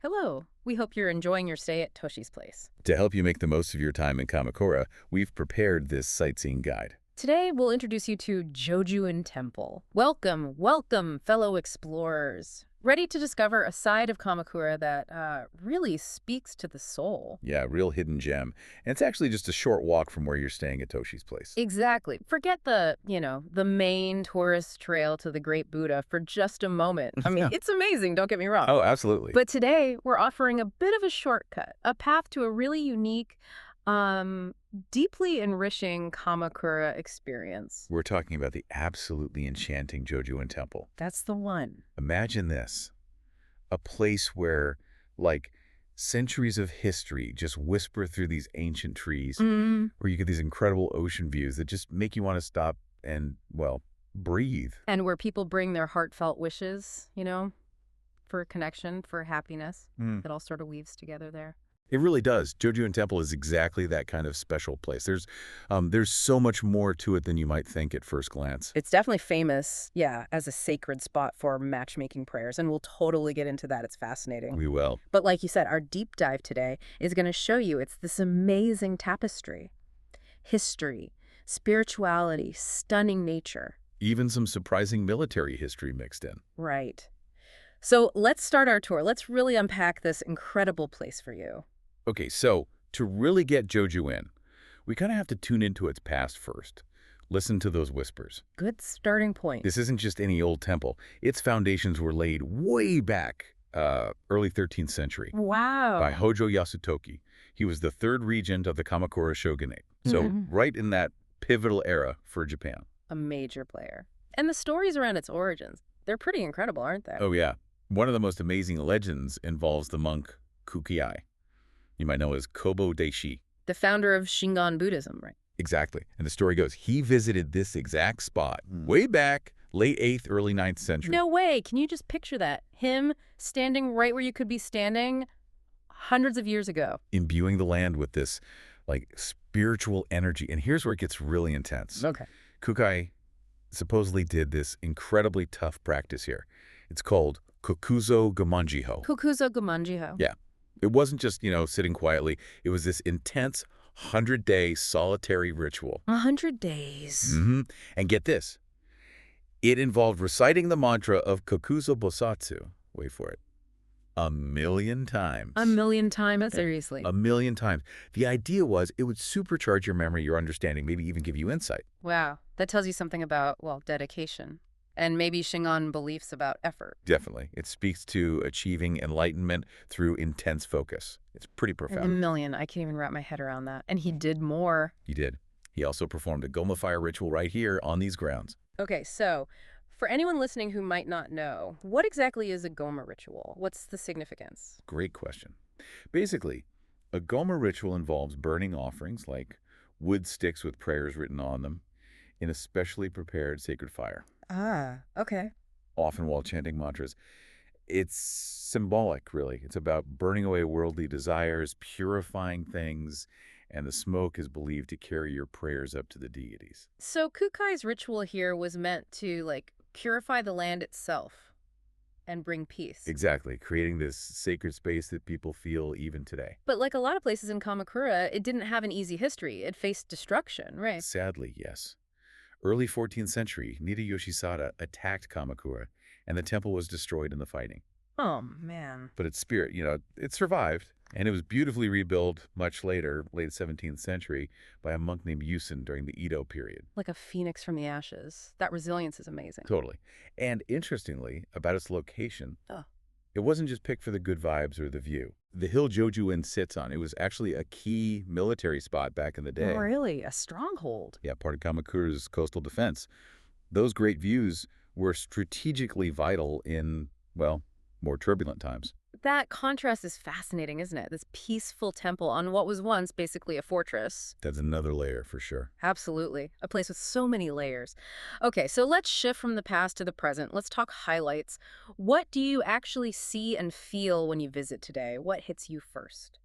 Hello. We hope you're enjoying your stay at Toshi's place. To help you make the most of your time in Kamakura, we've prepared this sightseeing guide. Today, we'll introduce you to Jojuin Temple. Welcome, welcome, fellow explorers. Ready to discover a side of Kamakura that really speaks to the soul. Yeah, real hidden gem. And it's actually just a short walk from where you're staying at Toshi's place. Exactly. Forget the main tourist trail to the Great Buddha for just a moment. I mean, Yeah. it's amazing, don't get me wrong. Oh, absolutely. But today, we're offering a bit of a shortcut, a path to a really unique, deeply enriching Kamakura experience. We're talking about the absolutely enchanting Jojuin Temple. That's the one. Imagine this, a place where, like, centuries of history just whisper through these ancient trees, where you get these incredible ocean views that just make you want to stop and, well, breathe. And where people bring their heartfelt wishes, for connection, for happiness. It all sort of weaves together there. It really does. Jojuin Temple is exactly that kind of special place. There's so much more to it than you might think at first glance. It's definitely famous, as a sacred spot for matchmaking prayers, and we'll totally get into that. It's fascinating. We will. But like you said, our deep dive today is going to show you it's this amazing tapestry. History, spirituality, stunning nature. Even some surprising military history mixed in. Right. So let's start our tour. Let's really unpack this incredible place for you. Okay, so to really get Jojuin, we kind of have to tune into its past first. Listen to those whispers. Good starting point. This isn't just any old temple. Its foundations were laid way back, early 13th century, Wow. by Hojo Yasutoki. He was the third regent of the Kamakura shogunate. So right in that pivotal era for Japan. A major player. And the stories around its origins, they're pretty incredible, aren't they? Oh, yeah. One of the most amazing legends involves the monk Kuki-ai. You might know as Kobo Daishi. The founder of Shingon Buddhism, right? Exactly. And the story goes, he visited this exact spot way back, late 8th, early 9th century. No way. Can you just picture that? Him standing right where you could be standing hundreds of years ago. Imbuing the land with this, like, spiritual energy. And here's where it gets really intense. Okay. Kukai supposedly did this incredibly tough practice here. It's called Kokuzo Gamanjiho. Kokuzo Gamanjiho. Yeah. It wasn't just, sitting quietly. It was this intense 100-day solitary ritual. 100 days. And get this. It involved reciting the mantra of Kokuzo Bosatsu. Wait for it. 1,000,000 times. 1,000,000 times? Seriously. 1,000,000 times. The idea was it would supercharge your memory, your understanding, maybe even give you insight. Wow. That tells you something about, dedication. And maybe Shingon beliefs about effort. Definitely. It speaks to achieving enlightenment through intense focus. It's pretty And profound. 1,000,000. I can't even wrap my head around that. And he did more. He did. He also performed a Goma fire ritual right here on these grounds. Okay, so for anyone listening who might not know, what exactly is a Goma ritual? What's the significance? Great question. Basically, a Goma ritual involves burning offerings like wood sticks with prayers written on them in a specially prepared sacred fire, Ah, okay. often while chanting mantras. It's symbolic, really. It's about burning away worldly desires, purifying things, and the smoke is believed to carry your prayers up to the deities. So Kukai's ritual here was meant to, purify the land itself and bring peace. Exactly, creating this sacred space that people feel even today. But like a lot of places in Kamakura, it didn't have an easy history. It faced destruction, right? Sadly, yes. Early 14th century, Nida Yoshisada attacked Kamakura, and the temple was destroyed in the fighting. Oh, man. But its spirit, it survived, and it was beautifully rebuilt much later, late 17th century, by a monk named Yusen during the Edo period. Like a phoenix from the ashes. That resilience is amazing. Totally. And interestingly, about its location, Oh. it wasn't just picked for the good vibes or the view. The hill Jojuin sits on, it was actually a key military spot back in the day. Really? A stronghold? Yeah, part of Kamakura's coastal defense. Those great views were strategically vital in, well, more turbulent times. That contrast is fascinating, isn't it? This peaceful temple on what was once basically a fortress. That's another layer for sure. Absolutely. A place with so many layers. Okay, so let's shift from the past to the present. Let's talk highlights. What do you actually see and feel when you visit today? What hits you first?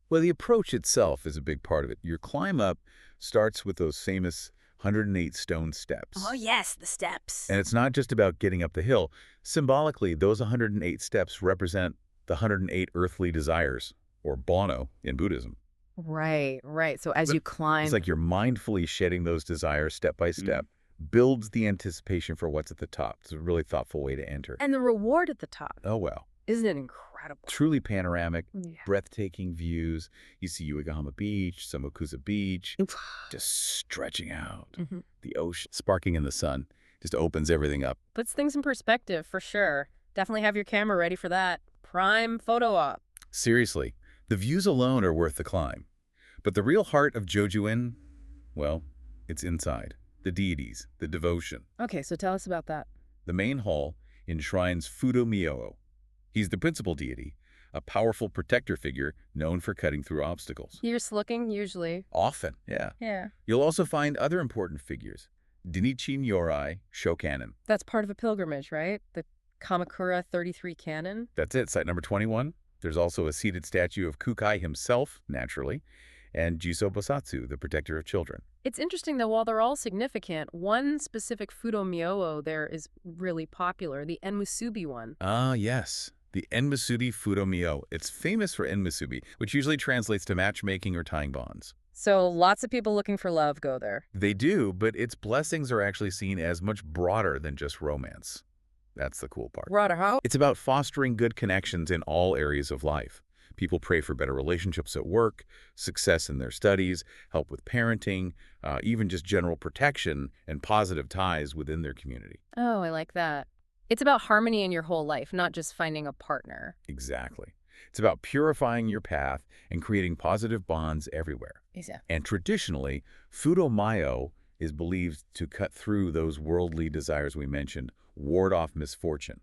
Well, the approach itself is a big part of it. Your climb up starts with those famous 108 stone steps. Oh, yes, the steps. And it's not just about getting up the hill. Symbolically, those 108 steps represent the 108 earthly desires, or Bono in Buddhism. Right, right. So as But you it's climb, like you're mindfully shedding those desires step by step, builds the anticipation for what's at the top. It's a really thoughtful way to enter. and the reward at the top, Oh, well. isn't it incredible? Truly panoramic, Yeah. breathtaking views. You see Uegama Beach, Samokusa Beach, just stretching out. Hmm. The ocean sparking in the sun just opens everything up. Puts things in perspective for sure. Definitely have your camera ready for that. Prime photo op. Seriously, the views alone are worth the climb. But the real heart of Jojuin, well, it's inside. The deities, the devotion. Okay, so tell us about that. The main hall enshrines Fudo Myo. He's the principal deity, a powerful protector figure known for cutting through obstacles. Fierce looking, usually. Often, yeah. Yeah. You'll also find other important figures. Dinichi Nyorai Shokanen. That's part of a pilgrimage, right? The Kamakura 33 canon? That's it, site number 21. There's also a seated statue of Kukai himself, naturally, and Jiso Bosatsu, the protector of children. It's interesting, though, while they're all significant, one specific Fudo Myo there is really popular, the Enmusubi one. Ah, yes. The Enmusubi Fudo Myo. It's famous for Enmusubi, which usually translates to matchmaking or tying bonds. So lots of people looking for love go there. They do, but its blessings are actually seen as much broader than just romance. That's the cool part. Broader how? It's about fostering good connections in all areas of life. People pray for better relationships at work, success in their studies, help with parenting, even just general protection and positive ties within their community. Oh, I like that. It's about harmony in your whole life, not just finding a partner. Exactly. It's about purifying your path and creating positive bonds everywhere. Yeah. And traditionally, Fudomayo is believed to cut through those worldly desires we mentioned, ward off misfortune,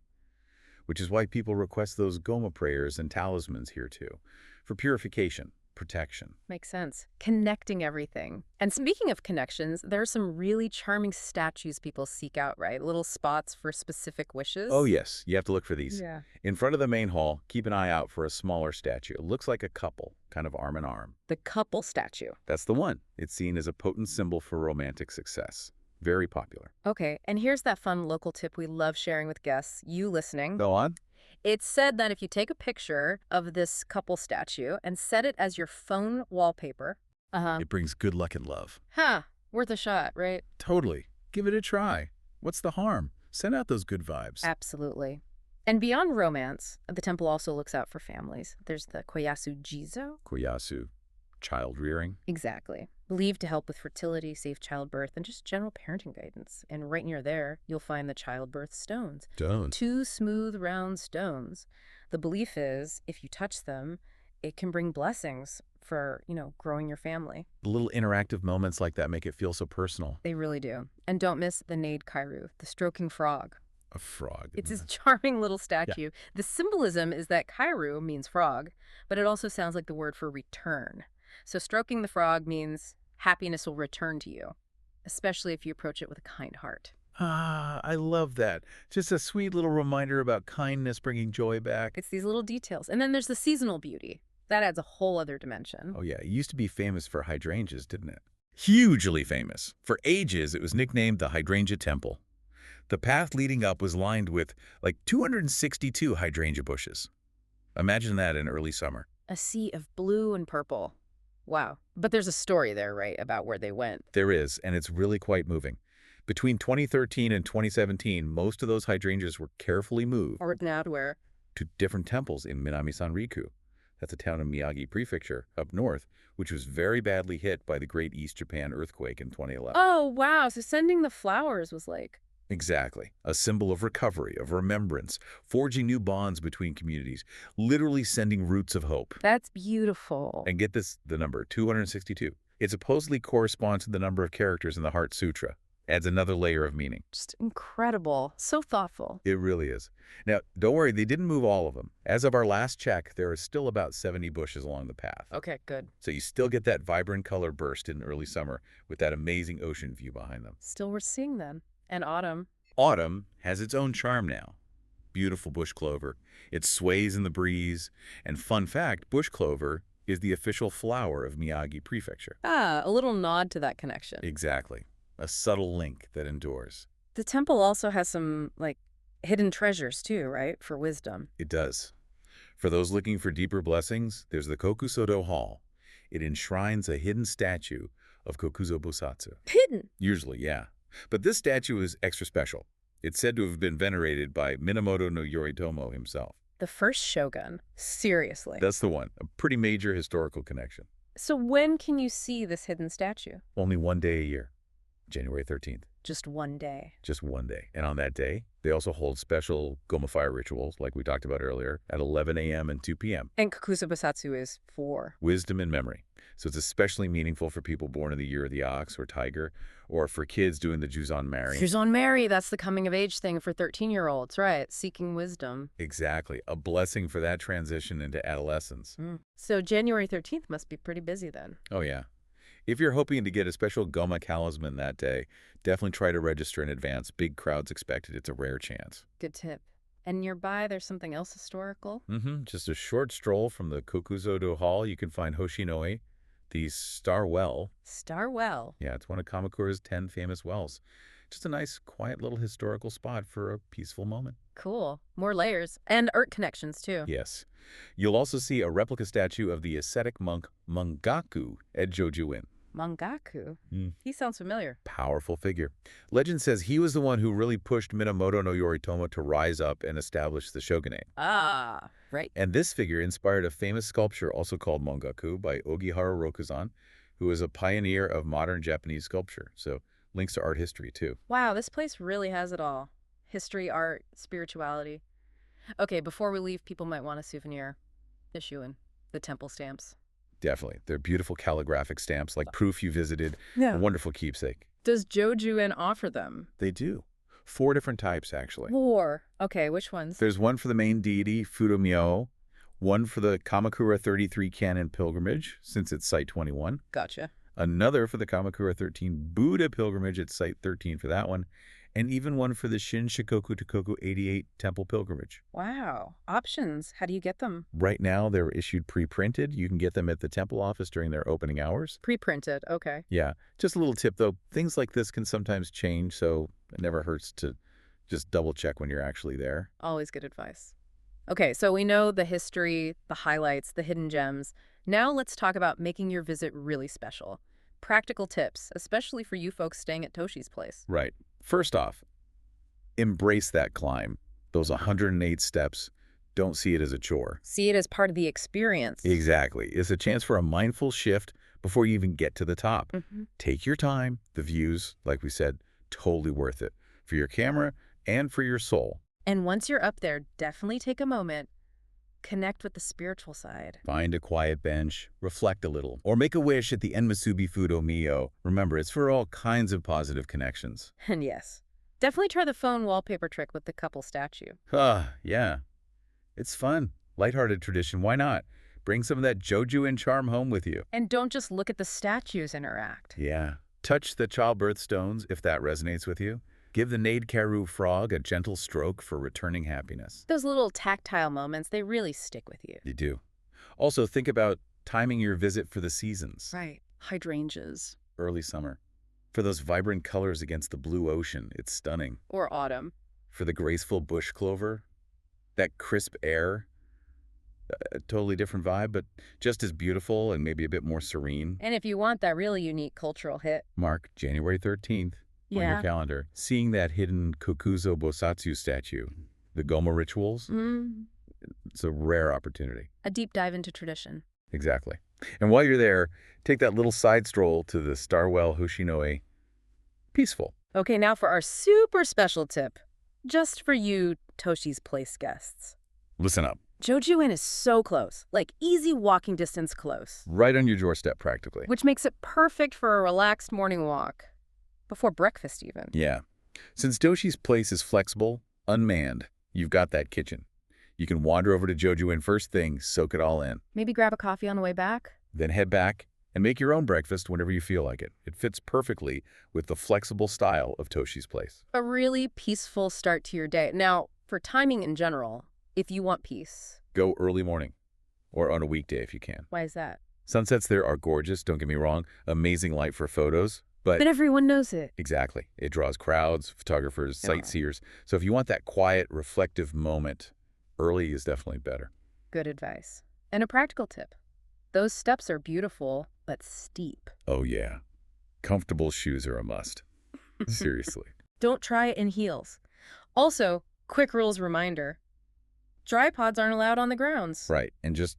which is why people request those Goma prayers and talismans here too, for purification, protection. Makes sense. Connecting everything. And speaking of connections, there are some really charming statues people seek out, right? Little spots for specific wishes. Oh yes, you have to look for these. Yeah. In front of the main hall, keep an eye out for a smaller statue. It looks like a couple, kind of arm in arm. The couple statue. That's the one. It's seen as a potent symbol for romantic success. Very popular. Okay, and here's that fun local tip we love sharing with guests, you listening. Go on. It's said that if you take a picture of this couple statue and set it as your phone wallpaper, It brings good luck and love. worth a shot, right? Totally. Give it a try. What's the harm? Send out those good vibes. Absolutely. And beyond romance, the temple also looks out for families. There's the Koyasu Jizo. Koyasu, child rearing. Exactly. Believed to help with fertility, safe childbirth, and just general parenting guidance. And right near there, you'll find the childbirth stones. Don't. 2 smooth, round stones. The belief is, if you touch them, it can bring blessings for, growing your family. The little interactive moments like that make it feel so personal. They really do. And don't miss the Nade Kairu, the stroking frog. A frog. It's this charming little statue. The symbolism is that Kairu means frog, but it also sounds like the word for return. So stroking the frog means happiness will return to you, especially if you approach it with a kind heart. Ah, I love that. Just a sweet little reminder about kindness bringing joy back. It's these little details. And then there's the seasonal beauty. That adds a whole other dimension. Oh yeah, it used to be famous for hydrangeas, didn't it? Hugely famous. For ages, it was nicknamed the Hydrangea Temple. The path leading up was lined with like 262 hydrangea bushes. Imagine that in early summer. A sea of blue and purple. Wow. But there's a story there, right, about where they went. There is, and it's really quite moving. Between 2013 and 2017, most of those hydrangeas were carefully moved Or now to where? to different temples in Minami-Sanriku. That's a town in Miyagi Prefecture, up north, which was very badly hit by the Great East Japan earthquake in 2011. Oh, wow. So sending the flowers was like... Exactly. A symbol of recovery, of remembrance, forging new bonds between communities, literally sending roots of hope. That's beautiful. And get this, the number, 262. It supposedly corresponds to the number of characters in the Heart Sutra. Adds another layer of meaning. Just incredible. So thoughtful. It really is. Now, don't worry, they didn't move all of them. As of our last check, there are still about 70 bushes along the path. Okay, good. So you still get that vibrant color burst in early summer with that amazing ocean view behind them. Still worth seeing then. And autumn. Autumn has its own charm now. Beautiful bush clover. It sways in the breeze. And fun fact, bush clover is the official flower of Miyagi Prefecture. A little nod to that connection. Exactly. A subtle link that endures. The temple also has some, hidden treasures too, right? For wisdom. It does. For those looking for deeper blessings, there's the Kokusodo Hall. It enshrines a hidden statue of Kokuzo Bosatsu. Hidden. Usually, yeah. But this statue is extra special. It's said to have been venerated by Minamoto no Yoritomo himself. The first shogun. Seriously. That's the one. A pretty major historical connection. So when can you see this hidden statue? Only one day a year, January 13th. Just one day. Just one day. And on that day, they also hold special Goma fire rituals, like we talked about earlier, at 11 a.m. and 2 p.m. And Kokuzo Bosatsu is for? Wisdom and memory. So it's especially meaningful for people born in the year of the ox or tiger, or for kids doing the Juzon Mari. Juzon Mari, that's the coming of age thing for 13-year-olds, right? Seeking wisdom. Exactly. A blessing for that transition into adolescence. So January 13th must be pretty busy then. Oh, yeah. If you're hoping to get a special Goma talisman that day, definitely try to register in advance. Big crowds expected. It's a rare chance. Good tip. And nearby, there's something else historical? Just a short stroll from the Kokuzo-do Hall, you can find Hoshinoi, the Star Well. Star Well? Yeah, it's one of Kamakura's 10 famous wells. Just a nice, quiet little historical spot for a peaceful moment. Cool. More layers. And art connections, too. Yes. You'll also see a replica statue of the ascetic monk Mangaku at Jojuin. Mangaku? He sounds familiar. Powerful figure. Legend says he was the one who really pushed Minamoto no Yoritomo to rise up and establish the shogunate. Ah, right. And this figure inspired a famous sculpture also called Mangaku by Ogiharu Rokuzan, who is a pioneer of modern Japanese sculpture. So links to art history, too. Wow, this place really has it all. History, art, spirituality. Okay, before we leave, people might want a souvenir. Jojuin, the temple stamps. Definitely. They're beautiful calligraphic stamps, like proof you visited. Yeah. A wonderful keepsake. Does Jojuin offer them? They do. 4 different types, actually. 4. Okay, which ones? There's one for the main deity, Fudomyo, one for the Kamakura 33 Canon pilgrimage, since it's Site 21. Gotcha. Another for the Kamakura 13 Buddha pilgrimage at Site 13 for that one, and even one for the Shin Shikoku Tokoku 88 temple pilgrimage. Wow. Options. How do you get them? Right now, they're issued pre-printed. You can get them at the temple office during their opening hours. Pre-printed. Okay. Yeah. Just a little tip, though. Things like this can sometimes change, so it never hurts to just double-check when you're actually there. Always good advice. Okay, so we know the history, the highlights, the hidden gems. Now let's talk about making your visit really special. Practical tips, especially for you folks staying at Toshi's place. Right. First off, embrace that climb. Those 108 steps. Don't see it as a chore. See it as part of the experience. Exactly. It's a chance for a mindful shift before you even get to the top. Take your time. The views, like we said, totally worth it. For your camera and for your soul. And once you're up there, definitely take a moment. Connect with the spiritual side. Find a quiet bench, reflect a little, or make a wish at the Enmusubi Fudo Mio. Remember, it's for all kinds of positive connections. And yes, definitely try the phone wallpaper trick with the couple statue. Yeah. It's fun. Lighthearted tradition, why not? Bring some of that Jojuin charm home with you. And don't just look at the statues interact. Yeah. Touch the childbirth stones if that resonates with you. Give the Nade Karu frog a gentle stroke for returning happiness. Those little tactile moments, they really stick with you. They do. Also, think about timing your visit for the seasons. Right. Hydrangeas. Early summer. For those vibrant colors against the blue ocean, it's stunning. Or autumn. For the graceful bush clover, that crisp air, a totally different vibe, but just as beautiful and maybe a bit more serene. And if you want that really unique cultural hit. Mark January 13th. On your calendar, seeing that hidden Kokuzo Bosatsu statue, the Goma rituals, it's a rare opportunity. A deep dive into tradition. Exactly. And while you're there, take that little side stroll to the Starwell Hoshinoi. Peaceful. Okay, now for our super special tip. Just for you, Toshi's Place guests. Listen up. Jojuin is so close, like easy walking distance close. Right on your doorstep, practically. Which makes it perfect for a relaxed morning walk. Before breakfast, even. Yeah. Since Toshi's Place is flexible, unmanned, you've got that kitchen. You can wander over to Jojuin first thing, soak it all in. Maybe grab a coffee on the way back? Then head back and make your own breakfast whenever you feel like it. It fits perfectly with the flexible style of Toshi's Place. A really peaceful start to your day. Now, for timing in general, if you want peace. Go early morning, or on a weekday if you can. Why is that? Sunsets there are gorgeous, don't get me wrong. Amazing light for photos. But everyone knows it. Exactly. It draws crowds, photographers, sightseers. So if you want that quiet, reflective moment, early is definitely better. Good advice. And a practical tip. Those steps are beautiful, but steep. Oh, yeah. Comfortable shoes are a must. Seriously. Don't try it in heels. Also, quick rules reminder. Tripods aren't allowed on the grounds. Right. And just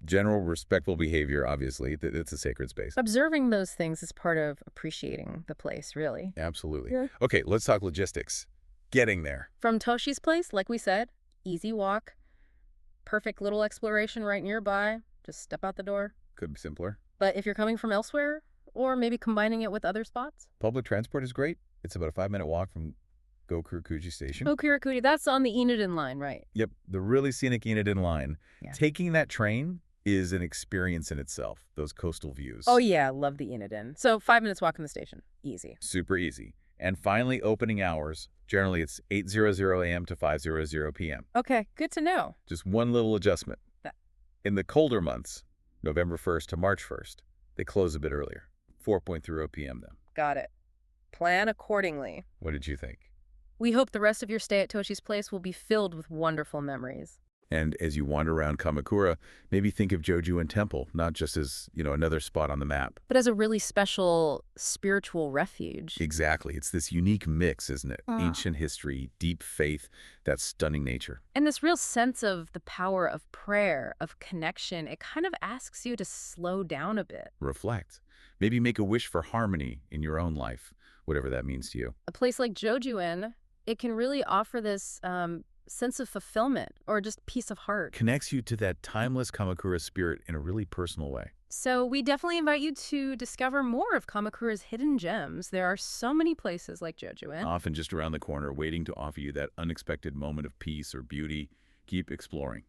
general respectful behavior, obviously. It's a sacred space. Observing those things is part of appreciating the place, really. Absolutely. Yeah. Okay, let's talk logistics. Getting there. From Toshi's place, like we said, easy walk, perfect little exploration right nearby. Just step out the door. Could be simpler. But if you're coming from elsewhere, or maybe combining it with other spots? Public transport is great. It's about a 5-minute walk from Gokurakuji Station. Gokurakuji, that's on the Eniden line, right? Yep, the really scenic Eniden line. Yeah. Taking that train is an experience in itself, those coastal views. Oh yeah, love the Eniden. So 5 minutes walk from the station. Easy. Super easy. And finally, opening hours. Generally, it's 8:00 a.m. to 5:00 p.m. Okay, good to know. Just one little adjustment. In the colder months, November 1st to March 1st, they close a bit earlier. 4:30 p.m. then. Got it. Plan accordingly. What did you think? We hope the rest of your stay at Toshi's place will be filled with wonderful memories. And as you wander around Kamakura, maybe think of Jojuin Temple, not just as, another spot on the map. But as a really special spiritual refuge. Exactly. It's this unique mix, isn't it? Ancient history, deep faith, that stunning nature. And this real sense of the power of prayer, of connection, it kind of asks you to slow down a bit. Reflect. Maybe make a wish for harmony in your own life, whatever that means to you. A place like Jojuin, it can really offer this sense of fulfillment or just peace of heart. Connects you to that timeless Kamakura spirit in a really personal way. So we definitely invite you to discover more of Kamakura's hidden gems. There are so many places like Jojuin. Often just around the corner, waiting to offer you that unexpected moment of peace or beauty. Keep exploring.